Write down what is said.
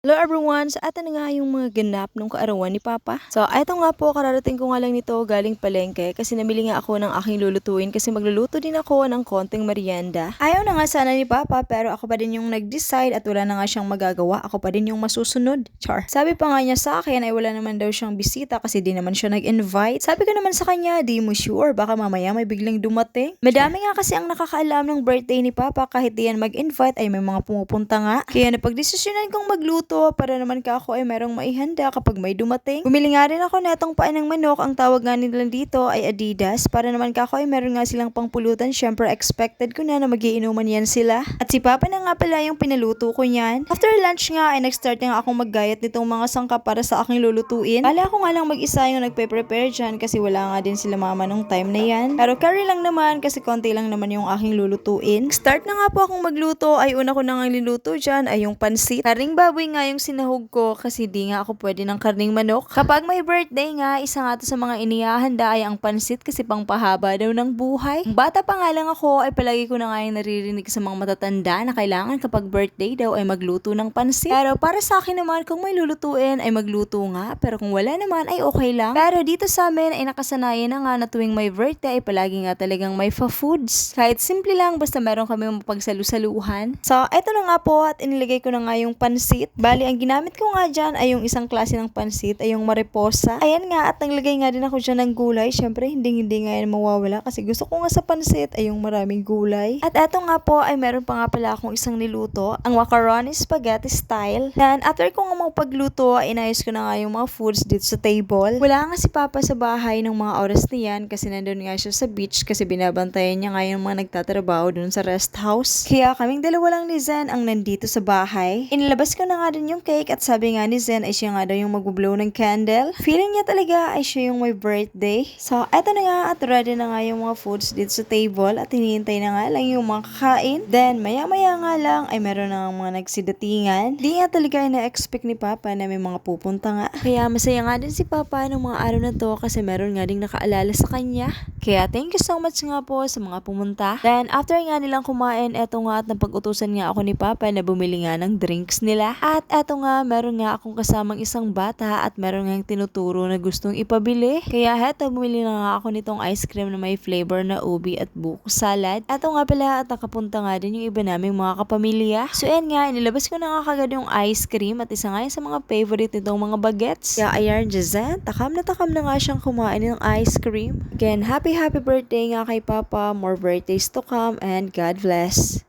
Hello everyone! So, ito na nga yung mga ganap nung kaarawan ni Papa. So, ito nga po, kararating ko nga lang nito galing palengke kasi namili nga ako ng aking lulutuin kasi magluluto din ako ng konting merienda. Ayaw na nga sana ni Papa pero ako pa din yung nag-decide at wala na nga siyang magagawa. Ako pa din yung masusunod. Char. Sabi pa nga niya sa akin ay wala naman daw siyang bisita kasi di naman siya nag-invite. Sabi ko naman sa kanya, di mo sure, baka mamaya may biglang dumating. Madami nga kasi ang nakakaalam ng birthday ni Papa kahit di yan mag-invite ay may mga pumupunta nga. Kaya napagdesisyonan kong magluto para naman ka ako ay merong maihanda kapag may dumating. Bumili nga rin ako netong pain ng manok, ang tawag nga nila dito ay Adidas, para naman ka ako ay meron nga silang pangpulutan. Syempre expected ko na magiinuman yan sila. At si Papa na nga pala yung pinaluto ko niyan. After lunch nga ay nag-start nga akong maggayat nitong mga sangkap para sa aking lulutuin. Kala ko nga lang mag-isa yung nagpe-prepare dyan kasi wala nga din sila mama nung time na yan. Pero curry lang naman kasi konti lang naman yung aking lulutuin. Start na nga po akong magluto ay una ko na nga niluto dyan ay yung pansit. Karing baboy nga yung sinahog ko kasi di nga ako pwede ng karning manok. Kapag may birthday nga, isa nga to sa mga inihahanda ay ang pansit kasi pangpahaba daw ng buhay. Bata pa nga lang ako ay palagi ko na nga yung naririnig sa mga matatanda na kailangan kapag birthday daw ay magluto ng pansit. Pero para sa akin naman, kung may lulutuin ay magluto nga, pero kung wala naman ay okay lang. Pero dito sa amin ay nakasanayan na nga na tuwing may birthday ay palagi nga talagang may foods. Kahit simple lang basta meron kami mapagsalu-saluhan. So eto na nga po at inilagay ko na nga yung pansit. Bali, ang ginamit ko nga dyan ay yung isang klase ng pansit, ay yung mariposa. Ayan nga, at naglagay nga din ako dyan ng gulay. Syempre, hindi nga yan mawawala kasi gusto ko nga sa pansit ay yung maraming gulay. At eto nga po ay meron pa nga pala akong isang niluto, ang macaroni spaghetti style. Then, after ko nga pagluto, inayos ko na nga yung mga foods dito sa table. Wala nga si Papa sa bahay ng mga oras na yan kasi nandun nga siya sa beach kasi binabantayan niya nga yung mga nagtatrabaho dun sa rest house. Kaya kaming dalawa lang ni Zen ang nandito sa bahay. Inilabas ko na nga din yung cake at sabi nga ni Zen ay siya nga daw yung mag-blow ng candle. Feeling niya talaga ay siya yung may birthday. So, eto na nga at ready na nga yung mga foods dito sa table at hinihintay na nga lang yung mga kakain. Then, maya-maya nga lang ay meron na nga mga nagsidatingan. Di nga talaga na-expect ni Papa na may mga pupunta nga. Kaya masaya nga din si Papa ng mga araw na to kasi meron nga ding nakaalala sa kanya. Kaya thank you so much nga po sa mga pumunta. Then, after nga nilang kumain, eto nga at napag-utusan nga ako ni Papa na bumili nga ng drinks nila. At eto nga, meron nga akong kasamang isang bata at meron nga tinuturo na gustong ipabili. Kaya heto, bumili na nga ako nitong ice cream na may flavor na ubi at buko salad. Eto nga pala at nakapunta nga din yung iba naming mga kapamilya. So yan nga, inilabas ko na nga kagad yung ice cream at isa nga yun sa mga favorite nitong mga bagets. Kaya ayan, Jazan, takam na nga siyang kumain ng ice cream. Again, happy birthday nga kay Papa, more birthdays to come and God bless.